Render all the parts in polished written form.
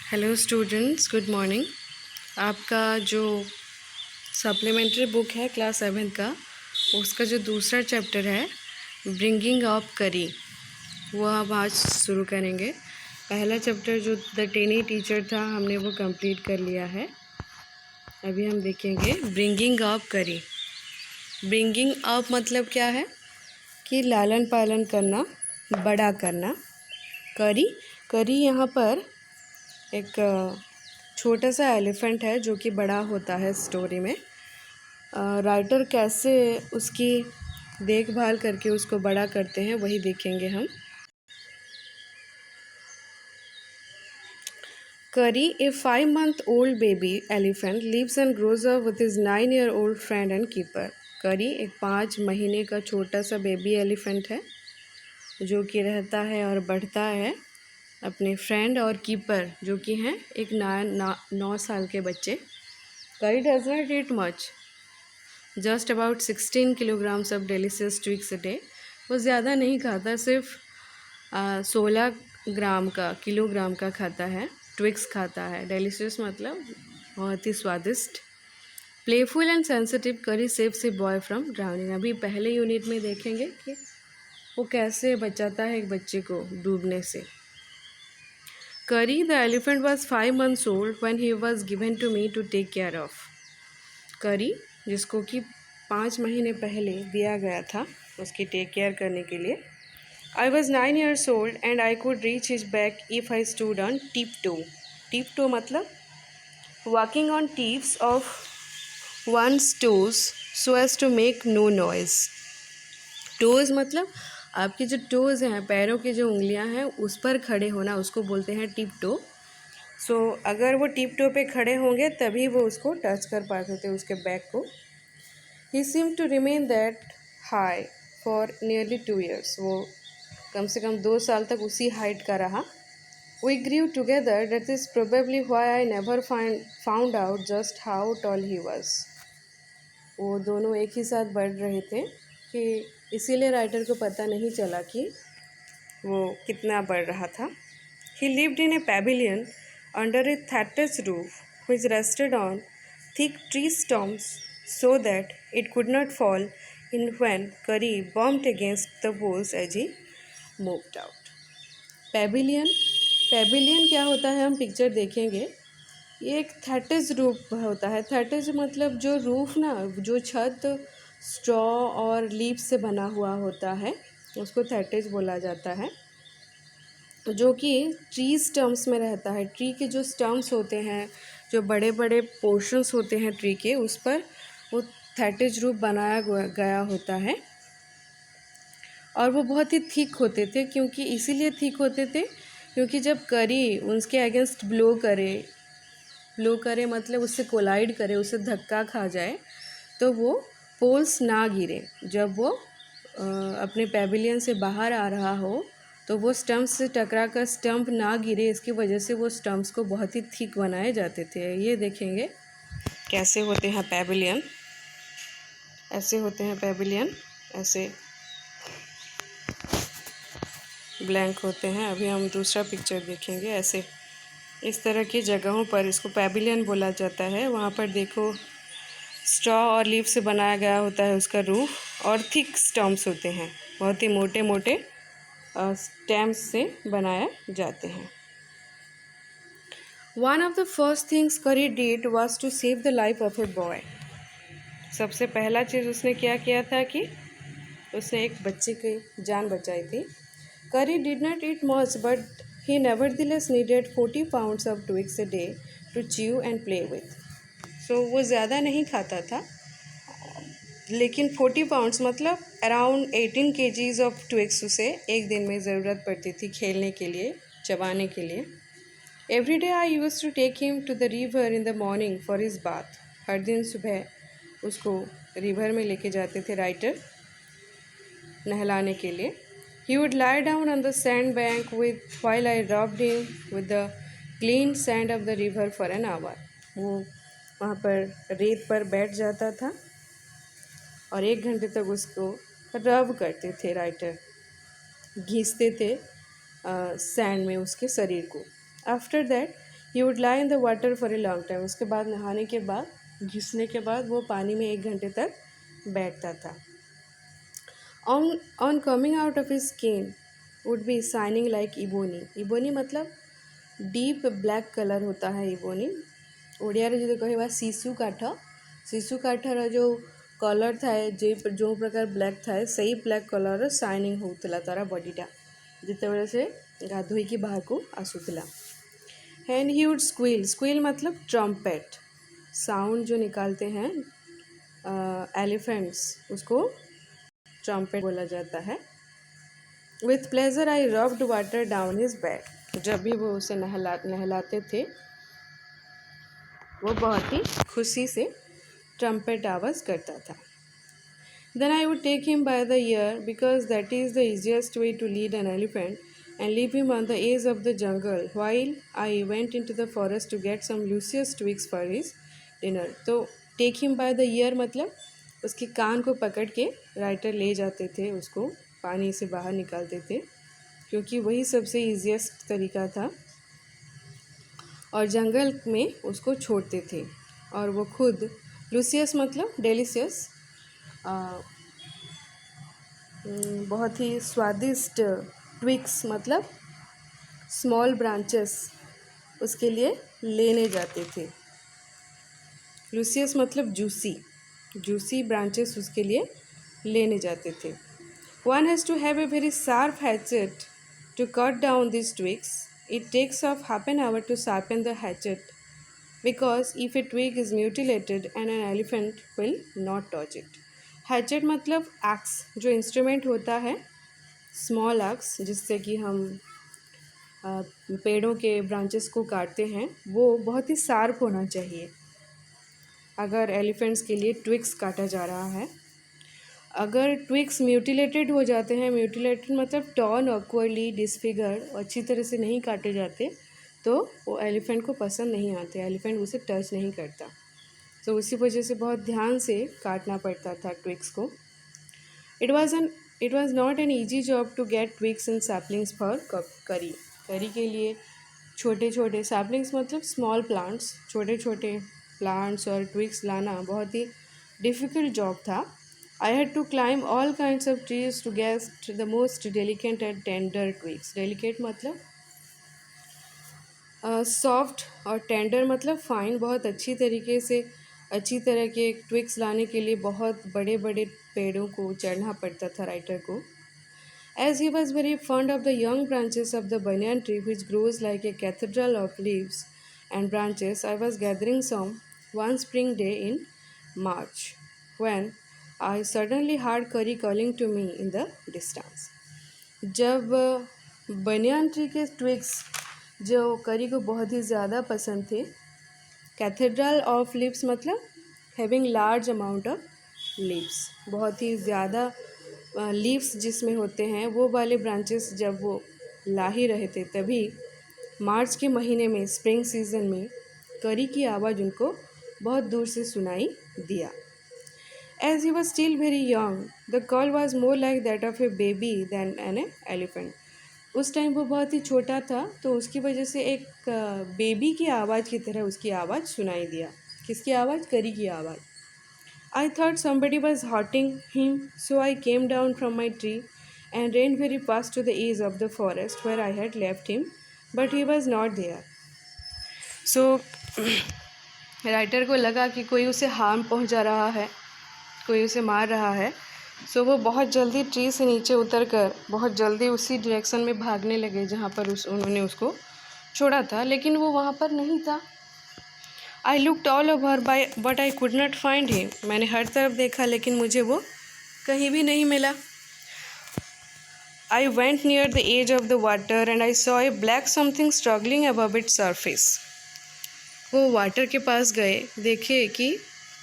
Hello students, good morning. आपका जो supplementary book है क्लास 7 का, उसका जो दूसरा चैप्टर है ब्रिंगिंग अप करी, वो हम आज शुरू करेंगे। पहला चैप्टर जो द टेनी टीचर था, हमने वो कंप्लीट कर लिया है। अभी हम देखेंगे ब्रिंगिंग अप करी। ब्रिंगिंग अप मतलब क्या है कि लालन पालन करना, बड़ा करना। करी करी यहाँ पर एक छोटा सा एलिफेंट है जो कि बड़ा होता है स्टोरी में। राइटर कैसे उसकी देखभाल करके उसको बड़ा करते हैं वही देखेंगे हम। करी, ए 5-month-old baby elephant, lives and grows up with his 9-year-old friend and keeper. करी एक 5 महीने का छोटा सा बेबी एलिफेंट है जो कि रहता है और बढ़ता है अपने फ्रेंड और कीपर जो कि हैं एक 9 साल के बच्चे। Kari does not eat much, just about 16 kilograms of delicious twigs a day. वो ज़्यादा नहीं खाता, सिर्फ 16 किलोग्राम का खाता है, ट्विक्स खाता है। डेलिशियस मतलब बहुत ही स्वादिष्ट। प्लेफुल एंड सेंसिटिव, करी saves a boy from drowning. अभी पहले यूनिट में देखेंगे कि वो कैसे बचाता है एक बच्चे को डूबने से। करी the elephant was 5 months old when he was given to me to take care of. करी जिसको कि 5 महीने पहले दिया गया था उसकी टेक केयर करने के लिए। I was 9 years old and I could reach his back if I stood on tiptoe. Tiptoe मतलब walking on tips of one's toes so as to make no noise. Toes मतलब आपके जो toes हैं, पैरों की जो उंगलियां हैं, उस पर खड़े होना, उसको बोलते हैं टिप टो। सो अगर वो टिप टो पे खड़े होंगे तभी वो उसको टच कर पाते थे, उसके बैक को। He seem to remain that high for nearly 2 years. वो कम से कम 2 साल तक उसी हाइट का रहा। We grew together, that is probably why I never found out just how tall he was. वो दोनों एक ही साथ बढ़ रहे थे कि इसीलिए राइटर को पता नहीं चला कि वो कितना बढ़ रहा था। ही lived in A pavilion under A thatched roof which rested on thick tree stumps so that it could not fall in when Curry bumped against the poles as he moved out. Pavilion, pavilion क्या होता है हम picture देखेंगे। ये एक थैटेज roof होता है। थैटेज मतलब जो रूफ ना, जो छत स्ट्रॉ और लीफ से बना हुआ होता है, उसको थैटेज बोला जाता है, जो कि ट्री स्टम्प्स में रहता है। ट्री के जो स्टम्प्स होते हैं, जो बड़े बड़े पोर्शंस होते हैं ट्री के, उस पर वो थैटेज रूफ बनाया गया होता है। और वो बहुत ही थिक होते थे, क्योंकि इसीलिए थिक होते थे क्योंकि जब करी उसके अगेंस्ट ब्लो करे मतलब उससे कोलाइड करे, उससे धक्का खा जाए, तो वो पोल्स ना गिरे। जब वो अपने पैविलियन से बाहर आ रहा हो तो वो स्टम्प से टकरा कर स्टम्प ना गिरे, इसकी वजह से वो स्टम्प्स को बहुत ही थिक बनाए जाते थे। ये देखेंगे कैसे होते हैं पैविलियन। ऐसे होते हैं पैविलियन, ऐसे ब्लैंक होते हैं। अभी हम दूसरा पिक्चर देखेंगे। ऐसे इस तरह की जगहों पर इसको पैविलियन बोला जाता है। वहाँ पर देखो स्ट्रॉ और लीफ से बनाया गया होता है उसका रूफ, और थिक स्टम्प्स होते हैं, बहुत ही मोटे मोटे स्टैम्प्स से बनाए जाते हैं। One of the first things Kari did was to save the life of a boy. सबसे पहला चीज़ उसने क्या किया था कि उसने एक बच्चे की जान बचाई थी। करी did not eat much but he nevertheless needed 40 pounds of twigs a day to chew and play with. So वो ज़्यादा नहीं खाता था, लेकिन 40 पाउंड्स मतलब अराउंड 18 kgs ऑफ ट्विग्स उसे एक दिन में ज़रूरत पड़ती थी खेलने के लिए, चबाने के लिए। Every day I use to take him to the river in the morning for his bath. हर दिन सुबह उसको रिवर में लेके जाते थे राइटर नहलाने के लिए। He would lie down on the sandbank while I rubbed him with the clean sand of the river for an hour. वो वहाँ पर रेत पर बैठ जाता था और 1 घंटे तक उसको रब करते थे राइटर, घिसते थे सैंड में उसके शरीर को। After that he would lie in the water for a long time. उसके बाद नहाने के बाद घिसने के बाद वो पानी में 1 घंटे तक बैठता था। On coming out of his skin would be shining like ebony. Ebony मतलब डीप ब्लैक कलर होता है इबोनी। ଓଡ଼ିଆରେ ଯଦି କହିବା ଶିଶୁ କାଠର ଯେଉଁ କଲର୍ ଥାଏ ଯେଉଁ ପ୍ରକାର ବ୍ଲାକ୍ ଥାଏ ସେଇ ବ୍ଲାକ୍ କଲର୍ର ସାଇନିଂ ହେଉଥିଲା ତାର ବଡ଼ିଟା ଯେତେବେଳେ ସେ ଗାଧୋଇକି ବାହାରକୁ ଆସୁଥିଲା। एंड ही वुड स्क्वील मतलब ट्रम्पेट साउंड जो निकालते हैं एलिफेंट्स उसको ट्रम्पेट बोला जाता है। With pleasure I rubbed water down his back. जब भी वो उसे नहलाते थे वो बहुत ही खुशी से ट्रम्पेट आवाज़ करता था। Then I would take him by the ear because that is the easiest way to lead an elephant and leave him on the edge of the jungle while I went into the forest to get some luscious twigs for his dinner। तो take him by the ear मतलब उसके कान को पकड़ के writer ले जाते थे, उसको पानी से बाहर निकालते थे क्योंकि वही सबसे ईजिएस्ट तरीका था, और जंगल में उसको छोड़ते थे और वो खुद लूसियस मतलब डेलिशियस बहुत ही स्वादिष्ट ट्विक्स मतलब स्मॉल ब्रांचेस उसके लिए लेने जाते थे। लूसियस मतलब जूसी ब्रांचेस उसके लिए लेने जाते थे। One has to have a very sharp hatchet to cut down this twigs. It takes off half an hour to sharpen the hatchet because if a twig is mutilated and an elephant will not touch it. Hatchet मतलब axe जो instrument होता है, small x जिससे कि हम पेड़ों के branches को काटते हैं, वो बहुत ही शार्प होना चाहिए अगर एलिफेंट्स के लिए ट्विक्स काटा जा रहा है। अगर ट्विक्स म्यूटिलेटेड हो जाते हैं, म्यूटिलेटेड मतलब टॉर्न ऑकवर्डली डिसफिगर, अच्छी तरह से नहीं काटे जाते तो वो एलिफेंट को पसंद नहीं आते, एलिफेंट उसे टच नहीं करता, तो उसी वजह से बहुत ध्यान से काटना पड़ता था ट्विक्स को। It was not an easy job to get twigs and saplings for curry। करी के लिए छोटे छोटे saplings मतलब small plants, छोटे छोटे plants और twigs लाना बहुत ही difficult job था। I had to climb all kinds of trees to get the most delicate and tender twigs। delicate मतलब soft और tender मतलब fine, बहुत अच्छी तरीके से अच्छी तरह के ट्विक्स लाने के लिए बहुत बड़े बड़े पेड़ों को चढ़ना पड़ता था राइटर को। As he was very fond of the young branches of the banyan tree which grows like a cathedral of leaves and branches, I was gathering some one spring day in March when I suddenly heard Kari calling to me in the distance. जब banyan tree के twigs जो करी को बहुत ही ज़्यादा पसंद थे, cathedral of leaves मतलब having large amount of leaves, बहुत ही ज़्यादा लीव्स जिसमें होते हैं वो वाले ब्रांचेस जब वो ला ही रहे थे, तभी मार्च के महीने में स्प्रिंग सीजन में करी की आवाज़ उनको बहुत दूर से सुनाई दिया। As he was still very young the call was more like that of a baby than an elephant. उस टाइम वो बहुत ही छोटा था तो उसकी वजह से एक बेबी की आवाज़ की तरह उसकी आवाज़ सुनाई दिया। किसकी आवाज़? करी की आवाज़। I thought somebody was hurting him, so I came down from my tree and ran very fast to the edge of the forest where I had left him, but he was not there. So writer को लगा कि कोई उसे harm पहुंचा रहा है, कोई उसे मार रहा है, सो वो बहुत जल्दी ट्री से नीचे उतरकर बहुत जल्दी उसी डायरेक्शन में भागने लगे जहाँ पर उन्होंने उसको छोड़ा था, लेकिन वो वहाँ पर नहीं था। I looked all over but I could not find him. मैंने हर तरफ देखा लेकिन मुझे वो कहीं भी नहीं मिला। I went near the edge of the water and I saw a black something struggling above its surface. वो वाटर के पास गए, देखे कि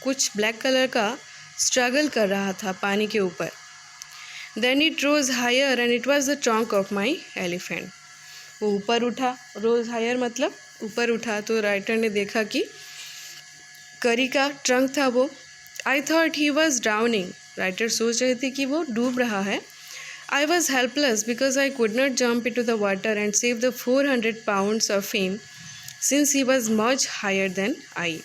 कुछ ब्लैक कलर का स्ट्रगल कर रहा था पानी के ऊपर। Then it rose higher and it was the trunk of my elephant. वो ऊपर उठा, रोज हायर मतलब ऊपर उठा, तो राइटर ने देखा कि करी का ट्रंक था वो। I thought he was drowning. Writer सोच रहे थे कि वो डूब रहा है। I was helpless because I could not jump into the water and save the 400 pounds of him since he was much higher than I.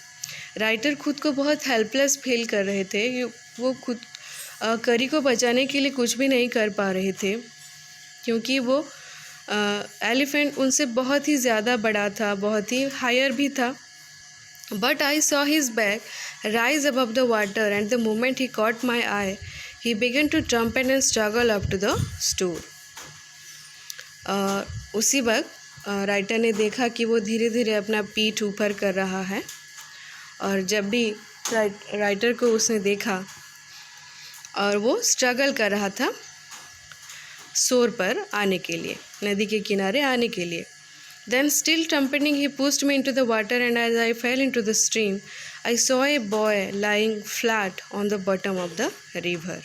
Writer खुद को बहुत हेल्पलेस फील कर रहे थे। वो खुद करी को बचाने के लिए कुछ भी नहीं कर पा रहे थे, क्योंकि वो एलिफेंट उनसे बहुत ही ज़्यादा बड़ा था, बहुत ही हायर भी था। But I saw his back rise above the water and the moment he caught my eye he began to trump and struggle up to the store. उसी वक्त राइटर ने देखा कि वो धीरे धीरे अपना पीठ ऊपर कर रहा है, और जब भी राइटर को उसने देखा और वो स्ट्रगल कर रहा था शोर पर आने के लिए, नदी के किनारे आने के लिए। Then still trumpeting he pushed me into the water, and as I fell into the stream I saw a boy lying flat on the bottom of the river।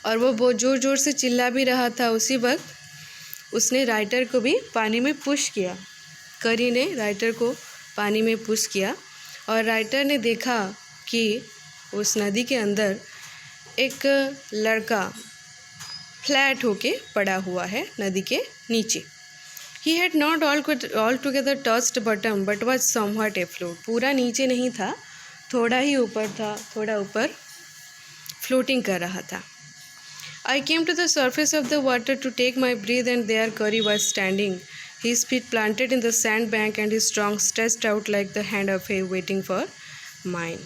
और वो बहुत ज़ोर ज़ोर से चिल्ला भी रहा था। उसी वक्त उसने राइटर को भी पानी में पुश किया। करी ने राइटर को पानी में पुश किया, और राइटर ने देखा कि उस नदी के अंदर एक लड़का फ्लैट होके पड़ा हुआ है नदी के नीचे। He had not altogether touched bottom but was somewhat afloat। पूरा नीचे नहीं था, थोड़ा ही ऊपर था, थोड़ा ऊपर फ्लोटिंग कर रहा था। I came to the surface of the water to take my breath, and there Curry was standing, his feet planted in the sandbank and his trunk stretched out like the hand of a waiting for mine।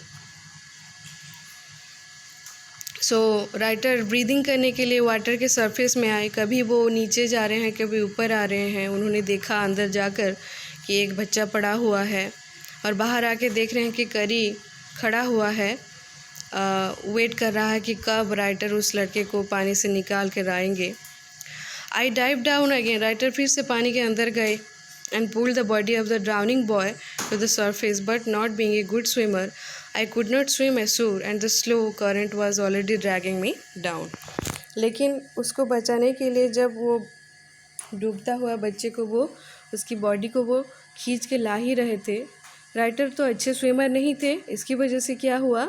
So writer breathing करने के लिए water के surface में आए। कभी वो नीचे जा रहे हैं, कभी ऊपर आ रहे हैं। उन्होंने देखा अंदर जाकर कि एक बच्चा पड़ा हुआ है, और बाहर आके देख रहे हैं कि करी खड़ा हुआ है, वेट कर रहा है कि कब राइटर उस लड़के को पानी से निकाल कर आएंगे। आई डाइव डाउन अगेन। राइटर फिर से पानी के अंदर गए and pulled the body of the drowning boy to the surface, but not being a good swimmer I could not swim ashore and the slow current was already dragging me down। लेकिन उसको बचाने के लिए जब वो डूबता हुआ बच्चे को वो उसकी बॉडी को वो खींच के ला ही रहे थे। राइटर तो अच्छे स्विमर नहीं थे, इसकी वजह से क्या हुआ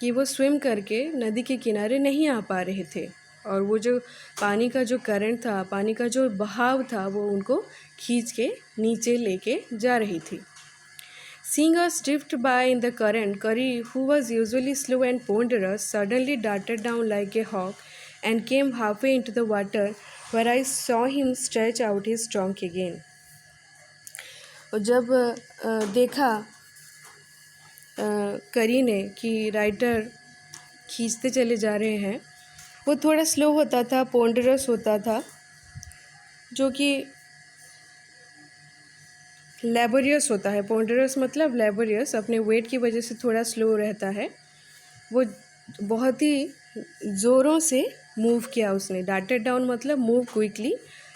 कि वो स्विम करके नदी के किनारे नहीं आ पा रहे थे, और वो जो पानी का जो करंट था, पानी का जो बहाव था, वो उनको खींच के नीचे लेके जा रही थी। Seeing us drift by in the current, Curry, who was usually slow and ponderous, suddenly darted down like a hawk and came halfway into the water, where I saw him stretch out his trunk again। और जब देखा करी ने कि writer खींचते चले जा रहे हैं, वो थोड़ा स्लो होता था, पोंडरस होता था, जो कि लेबोरियस होता है। पोंडरस मतलब लेबोरियस, अपने वेट की वजह से थोड़ा स्लो रहता है। वो बहुत ही ज़ोरों से मूव किया उसने। डाटेड डाउन मतलब move quickly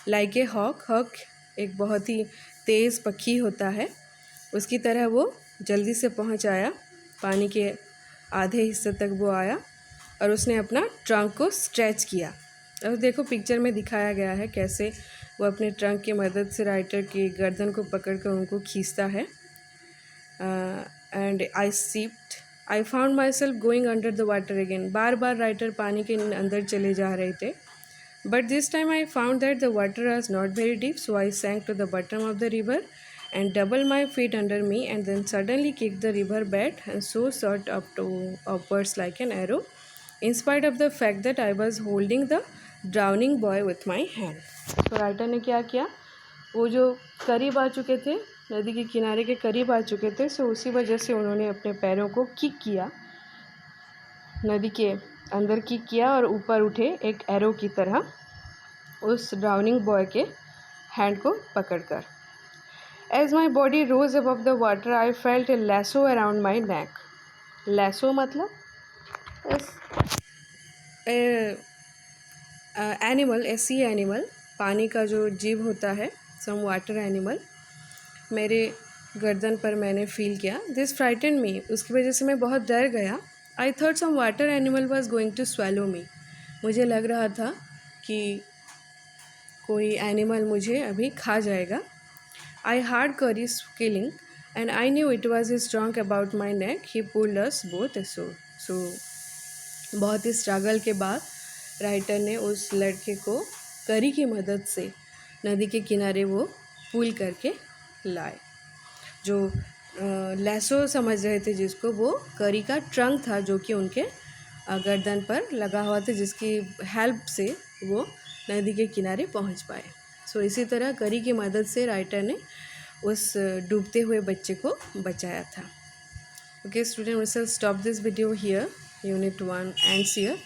like a hawk. Hawk एक बहुत ही तेज़ पक्षी होता है, उसकी तरह वो जल्दी से पहुंच आया, पानी के आधे हिस्से तक वो आया, और उसने अपना ट्रंक को स्ट्रेच किया। अब देखो पिक्चर में दिखाया गया है कैसे वो अपने ट्रंक की मदद से राइटर की गर्दन को पकड़कर उनको खींचता है। And I found myself going under the water again. बार बार राइटर पानी के अंदर चले जा रहे थे, but this time I found that the water was not very deep, so I sank to the bottom of the river and doubled my feet under me, and then suddenly kicked the river bed and so shot upwards like an arrow, in spite of the fact that I was holding the drowning boy with my hand। तो writer ने क्या किया, वो जो करीब आ चुके थे, नदी के किनारे के करीब आ चुके थे, सो उसी वजह से उन्होंने अपने पैरों को किक किया, नदी के अंदर किक किया, और ऊपर उठे एक एरो की तरह उस ड्राउनिंग बॉय के हैंड को पकड़कर। As my body rose above the water, I felt a lasso around my neck। lasso मतलब एनिमल, ए सी एनिमल, पानी का जो जीव होता है, सम वाटर एनिमल, मेरे गर्दन पर मैंने फील किया। दिस फ्राइटन मी, उसकी वजह से मैं बहुत डर गया। I thought some water animal was going to swallow me, मुझे लग रहा था कि कोई एनिमल मुझे अभी खा जाएगा। I heard Curry's killing, and I knew it was his trunk about my neck. He pulled us both ashore। So बहुत ही स्ट्रगल के बाद राइटर ने उस लड़के को करी की मदद से नदी के किनारे वो पुल करके लाए। जो लैसो समझ रहे थे जिसको, वो करी का ट्रंक था जो कि उनके गर्दन पर लगा हुआ था, जिसकी हेल्प से वो नदी के किनारे पहुंच पाए। सो इसी तरह करी की मदद से राइटर ने उस डूबते हुए बच्चे को बचाया था। Okay student, we shall stop this video here. Unit 1 ends here.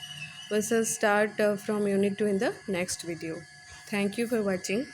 We shall start from Unit 2 in the next video. Thank you for watching.